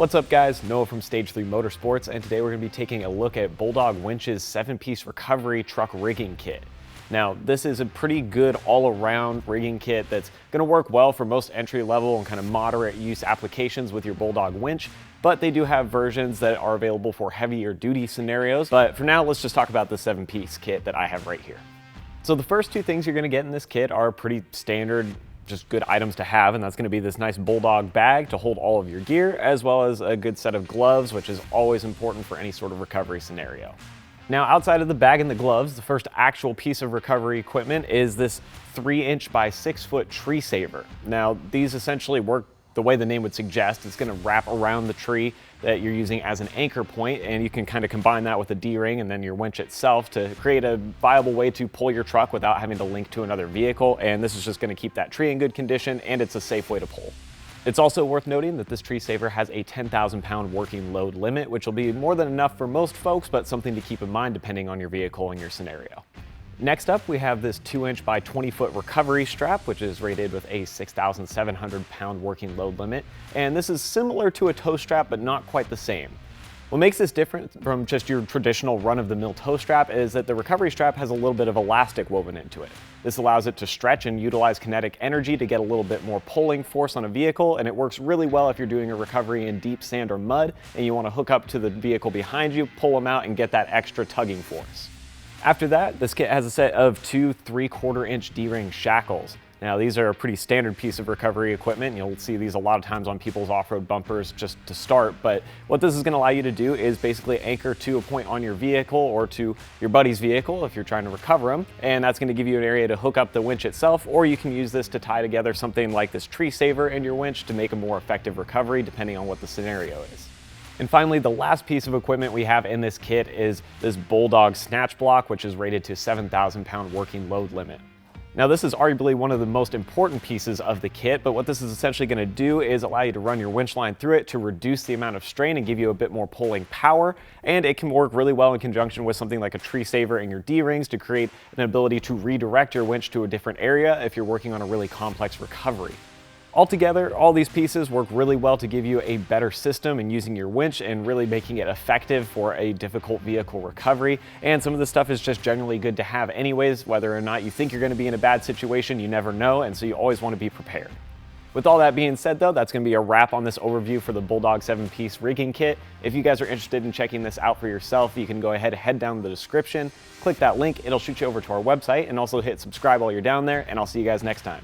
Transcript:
What's up guys, Noah from Stage 3 Motorsports, and today we're going to be taking a look at Bulldog Winch's 7-piece recovery truck rigging kit. Now, this is a pretty good all-around rigging kit that's going to work well for most entry-level and kind of moderate use applications with your Bulldog Winch, but they do have versions that are available for heavier duty scenarios. But for now, let's just talk about the 7-piece kit that I have right here. So the first two things you're going to get in this kit are pretty standard, just good items to have, and that's going to be this nice Bulldog bag to hold all of your gear, as well as a good set of gloves, which is always important for any sort of recovery scenario. Now, outside of the bag and the gloves, the first actual piece of recovery equipment is this 3-inch by 6-foot tree saver. Now, these essentially work the way the name would suggest. It's going to wrap around the tree that you're using as an anchor point, and you can kind of combine that with a D-ring and then your winch itself to create a viable way to pull your truck without having to link to another vehicle. And this is just going to keep that tree in good condition, and it's a safe way to pull. It's also worth noting that this tree saver has a 10,000-pound working load limit, which will be more than enough for most folks, but something to keep in mind depending on your vehicle and your scenario. Next up, we have this 2-inch by 20-foot recovery strap, which is rated with a 6,700-pound working load limit. And this is similar to a tow strap, but not quite the same. What makes this different from just your traditional run-of-the-mill tow strap is that the recovery strap has a little bit of elastic woven into it. This allows it to stretch and utilize kinetic energy to get a little bit more pulling force on a vehicle, and it works really well if you're doing a recovery in deep sand or mud and you want to hook up to the vehicle behind you, pull them out, and get that extra tugging force. After that, this kit has a set of two 3/4-inch D-ring shackles. Now, these are a pretty standard piece of recovery equipment. You'll see these a lot of times on people's off-road bumpers just to start, but what this is going to allow you to do is basically anchor to a point on your vehicle or to your buddy's vehicle if you're trying to recover them, and that's going to give you an area to hook up the winch itself, or you can use this to tie together something like this tree saver in your winch to make a more effective recovery depending on what the scenario is. And finally, the last piece of equipment we have in this kit is this Bulldog Snatch block, which is rated to 7,000-pound working load limit. Now, this is arguably one of the most important pieces of the kit, but what this is essentially going to do is allow you to run your winch line through it to reduce the amount of strain and give you a bit more pulling power, and it can work really well in conjunction with something like a tree saver and your D-rings to create an ability to redirect your winch to a different area if you're working on a really complex recovery. Altogether, all these pieces work really well to give you a better system in using your winch and really making it effective for a difficult vehicle recovery. And some of this stuff is just generally good to have anyways, whether or not you think you're going to be in a bad situation, you never know, and so you always want to be prepared. With all that being said though, that's going to be a wrap on this overview for the Bulldog 7-piece rigging kit. If you guys are interested in checking this out for yourself, you can go ahead and head down the description, click that link, it'll shoot you over to our website, and also hit subscribe while you're down there, and I'll see you guys next time.